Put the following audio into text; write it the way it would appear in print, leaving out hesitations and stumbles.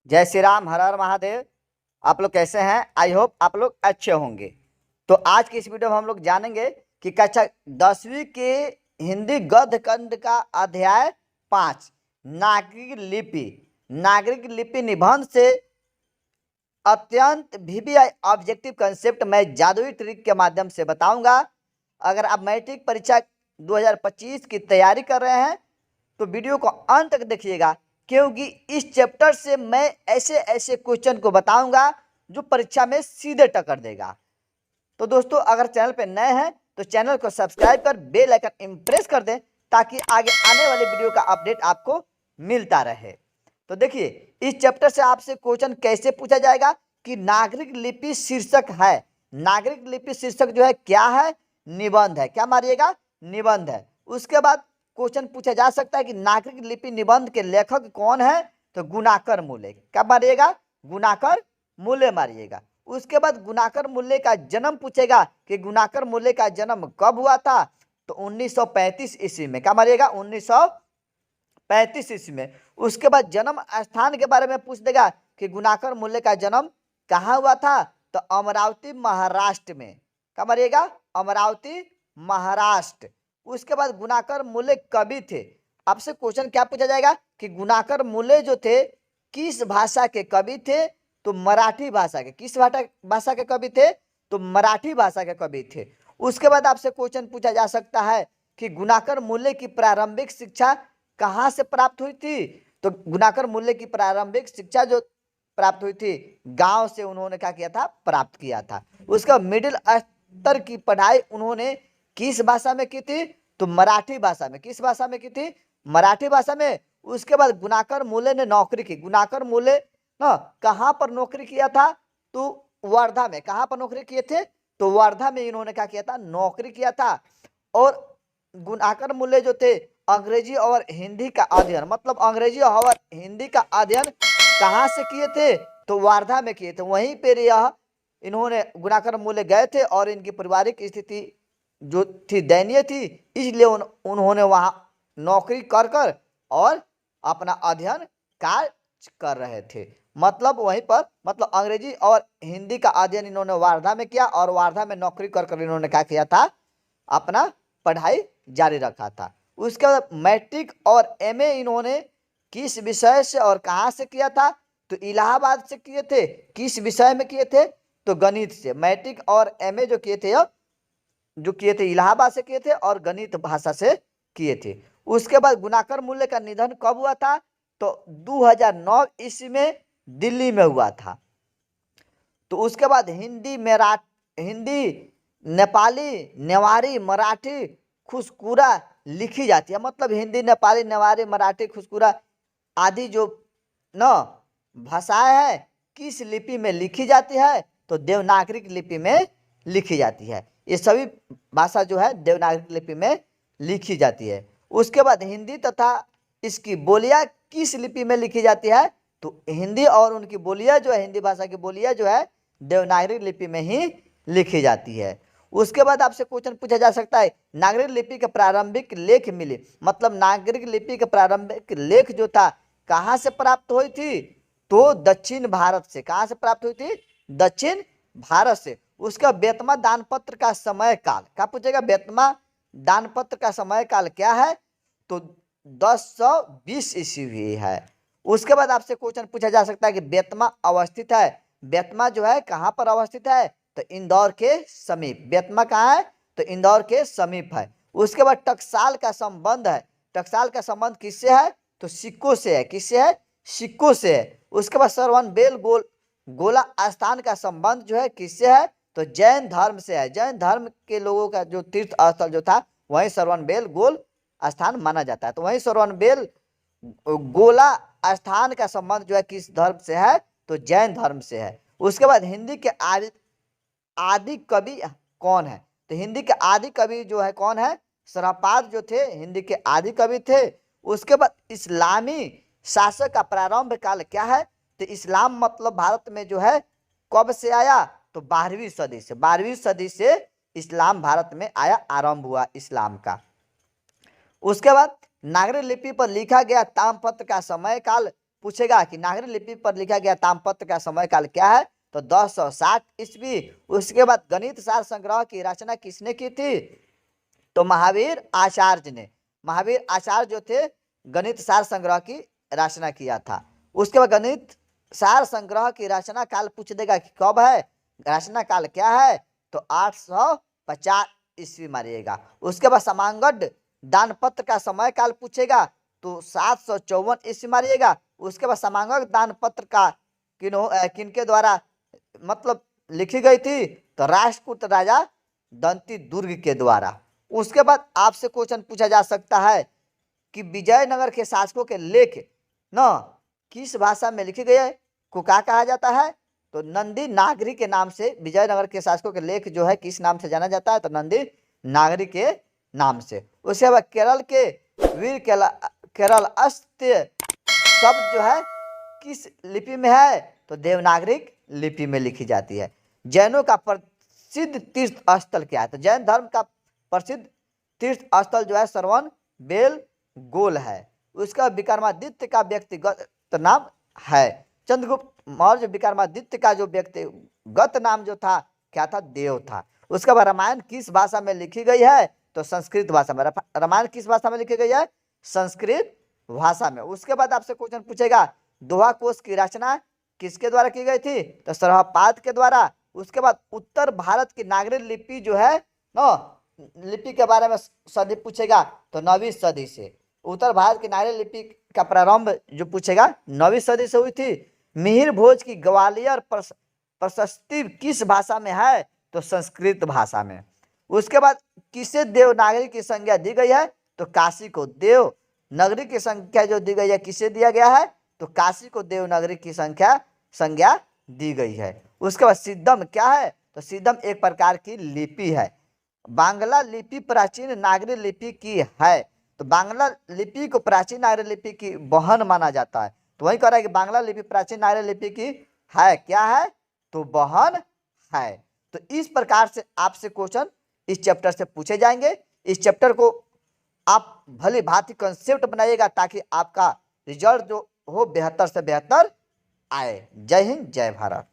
जय श्री राम, हर हर महादेव। आप लोग कैसे हैं? आई होप आप लोग अच्छे होंगे। तो आज की इस वीडियो में हम लोग जानेंगे कि कक्षा 10वीं के हिंदी गद्य खंड का अध्याय 5 नागरिक लिपि निबंध से अत्यंत वीवीआई ऑब्जेक्टिव कंसेप्ट मैं जादुई ट्रिक के माध्यम से बताऊंगा। अगर आप मैट्रिक परीक्षा 2025 की तैयारी कर रहे हैं तो वीडियो को अंत तक देखिएगा, क्योंकि इस चैप्टर से मैं ऐसे ऐसे क्वेश्चन को बताऊंगा जो परीक्षा में सीधे टक्कर देगा। तो दोस्तों, अगर चैनल पे नए हैं तो चैनल को सब्सक्राइब कर बेल आइकन इम्प्रेस कर दें ताकि आगे आने वाले वीडियो का अपडेट आपको मिलता रहे। तो देखिए, इस चैप्टर से आपसे क्वेश्चन कैसे पूछा जाएगा कि नागरिक लिपि शीर्षक है। नागरिक लिपि शीर्षक जो है क्या है? निबंध है। क्या मारिएगा? निबंध है। उसके बाद क्वेश्चन पूछा जा सकता है कि नागरिक लिपि निबंध के लेखक कौन है? तो गुणाकर मूल्य। क्या मारिएगा? गुणाकर मूल्य मारिएगा। उसके बाद गुणाकर मूल्य का जन्म पूछेगा कि गुणाकर मूल्य का जन्म कब हुआ था? तो 1935 ईस्वी में। क्या मारिएगा? 1935 ईस्वी में। उसके बाद जन्म स्थान के बारे में पूछ देगा कि गुणाकर मूल्य का जन्म कहाँ हुआ था? तो अमरावती महाराष्ट्र में। क्या मारिएगा? अमरावती महाराष्ट्र। उसके बाद गुणाकर मूल्य कवि थे। आपसे क्वेश्चन क्या पूछा जाएगा कि गुणाकर मूल्य जो थे किस भाषा के कवि थे? तो मराठी भाषा के। किस भाषा के कवि थे? तो मराठी भाषा के कवि थे। उसके बाद आपसे क्वेश्चन पूछा जा सकता है कि गुणाकर मूल्य की प्रारंभिक शिक्षा कहाँ से प्राप्त हुई थी? तो गुणाकर मूल्य की प्रारंभिक शिक्षा जो प्राप्त हुई थी, गांव से उन्होंने क्या किया था? प्राप्त किया था। उसका मिडिल स्तर की पढ़ाई उन्होंने किस भाषा में की थी? तो मराठी भाषा में। किस भाषा में की थी? मराठी भाषा में। उसके बाद गुणाकर मूल्य ने नौकरी की। गुणाकर मूल्य कहाँ पर नौकरी किया था? तो वर्धा में। कहाँ पर नौकरी किए थे? तो वर्धा में इन्होंने क्या किया था? नौकरी किया था। और गुणाकर मूल्य जो थे अंग्रेजी और हिंदी का अध्ययन, मतलब अंग्रेजी और हिंदी का अध्ययन कहाँ से किए थे? तो वर्धा में किए थे। वहीं पर यह इन्होंने गुणाकर मूल्य गए थे और इनकी पारिवारिक स्थिति जो थी दयनीय थी, इसलिए उन्होंने वहां नौकरी कर कर और अपना अध्ययन कार्य कर रहे थे। मतलब वहीं पर, मतलब अंग्रेजी और हिंदी का अध्ययन इन्होंने वार्धा में किया और वार्धा में नौकरी कर कर इन्होंने क्या किया था? अपना पढ़ाई जारी रखा था। उसके बाद मैट्रिक और एमए इन्होंने किस विषय से और कहाँ से किया था? तो इलाहाबाद से किए थे। किस विषय में किए थे? तो गणित से। मैट्रिक और एमए जो किए थे, इलाहाबाद से किए थे और गणित भाषा से किए थे। उसके बाद गुणाकर मूल्य का निधन कब हुआ था? तो 2009 ईस्वी में दिल्ली में हुआ था। तो उसके बाद हिंदी नेपाली, नेवारी, मराठी, खुसकुरा लिखी जाती है। मतलब हिंदी, नेपाली, नेवारी, मराठी, खुसकुरा आदि जो न भाषाएं है किस लिपि में लिखी जाती है? तो देवनागरिक लिपि में लिखी जाती है। ये सभी भाषा जो है देवनागरिक लिपि में लिखी जाती है। उसके बाद हिंदी तथा इसकी बोलियां किस लिपि में लिखी जाती है? तो हिंदी और उनकी बोलियां जो है, हिंदी भाषा की बोलियां जो है देवनागरिक लिपि में ही लिखी जाती है। उसके बाद आपसे क्वेश्चन पूछा जा सकता है नागरिक लिपि के प्रारंभिक लेख मिले। मतलब नागरिक लिपि के प्रारंभिक लेख जो था कहाँ से प्राप्त हुई थी? तो दक्षिण भारत से। कहाँ से प्राप्त हुई थी? दक्षिण भारत से। उसका बेतमा दानपत्र का समय काल। क्या पूछेगा? बेतमा दानपत्र का समय काल क्या है? तो 1020 ईस्वी है। उसके बाद आपसे क्वेश्चन पूछा जा सकता है कि बेतमा अवस्थित है। बेतमा जो है कहाँ पर अवस्थित है? तो इंदौर के समीप। बेतमा कहाँ है? तो इंदौर के समीप है। उसके बाद टकसाल का संबंध है। टकसाल का संबंध किससे है? तो सिक्कों से है। किससे है? सिक्कों से है। उसके बाद श्रवणबेल गोला स्थान का संबंध जो है किससे है? तो जैन धर्म से है। जैन धर्म के लोगों का जो तीर्थ स्थल जो था वही श्रवणबेल गोल स्थान माना जाता है। तो वही श्रवणबेल गोला स्थान का संबंध जो है किस धर्म से है? तो जैन धर्म से है। उसके बाद हिंदी के आदि कवि कौन है? तो हिंदी के आदि कवि जो है कौन है? शरापात जो थे हिंदी के आदि कवि थे। उसके बाद इस्लामी शासक का प्रारंभ काल क्या है? तो इस्लाम मतलब भारत में जो है कब से आया? तो 12वीं सदी से। 12वीं सदी से इस्लाम भारत में आया, आरंभ हुआ इस्लाम का। उसके बाद नागरिक लिपि पर लिखा गया ताम्रपत्र का समय काल पूछेगा कि नागरी लिपि पर लिखा गया ताम्रपत्र का समय काल क्या है, तो 1060 ईस्वी। उसके बाद गणित सार संग्रह की रचना किसने की थी, तो महावीर आचार्य ने। महावीर आचार्य जो थे गणित सार संग्रह की रचना किया था। उसके बाद गणित सार संग्रह की रचना काल पूछ देगा कि कब है, रचना काल क्या है, तो 850 ईस्वी मारिएगा। उसके बाद समांगड दानपत्र का समय काल पूछेगा तो 754 ईस्वी मारिएगा। उसके बाद समांगड दानपत्र का किनके द्वारा मतलब लिखी गई थी, तो राष्ट्रकूट राजा दंती दुर्ग के द्वारा। उसके बाद आपसे क्वेश्चन पूछा जा सकता है कि विजयनगर के शासकों के लेख न किस भाषा में लिखे गए को क्या कहा जाता है, तो नंदी नागरी के नाम से विजयनगर के शासकों के लेख जो है किस नाम से जाना जाता है, तो नंदी नागरी के नाम से। उसके बाद केरल के वीर केरल अस्त्य शब्द जो है किस लिपि में है, तो देवनागरिक लिपि में लिखी जाती है। जैनों का प्रसिद्ध तीर्थ स्थल क्या है, तो जैन धर्म का प्रसिद्ध तीर्थ स्थल जो है श्रवण बेल गोल है। उसका विक्रमादित्य का व्यक्तिगत नाम है चंद्रगुप्त मौर्य। विक्रमादित्य का जो व्यक्तिगत नाम जो था क्या था, देव था। उसके बाद रामायण किस भाषा में लिखी गई है, तो संस्कृत भाषा में। रामायण किस भाषा में लिखी गई है, संस्कृत भाषा में। उसके बाद आपसे क्वेश्चन पूछेगा दोहा कोश की रचना किसके द्वारा की गई थी, तो सरहपाद के द्वारा। उसके बाद उत्तर भारत की नागरी लिपि जो है लिपि के बारे में सदी पूछेगा तो 9वीं सदी से। उत्तर भारत की नागरी लिपि का प्रारंभ जो पूछेगा 9वीं सदी से हुई थी। मिहिर भोज की ग्वालियर प्रशस्ति किस भाषा में है, तो संस्कृत भाषा में। उसके बाद किसे देवनागरी की संज्ञा दी गई है, तो काशी को देव नगरी की संख्या जो दी गई है किसे दिया गया है, तो काशी को देवनागरी की संज्ञा दी गई है। उसके बाद सिद्धम क्या है, तो सिद्धम एक प्रकार की लिपि है। बांग्ला लिपि प्राचीन नागरी लिपि की है, तो बांग्ला लिपि को प्राचीन नागरी लिपि की बहन माना जाता है। तो वही कह रहा है कि बांग्ला लिपि प्राचीन नागरी लिपि की है, क्या है, तो बहन है। तो इस प्रकार से आपसे क्वेश्चन इस चैप्टर से पूछे जाएंगे। इस चैप्टर को आप भली भांति कंसेप्ट बनाइएगा ताकि आपका रिजल्ट जो हो बेहतर से बेहतर आए। जय हिंद, जय भारत।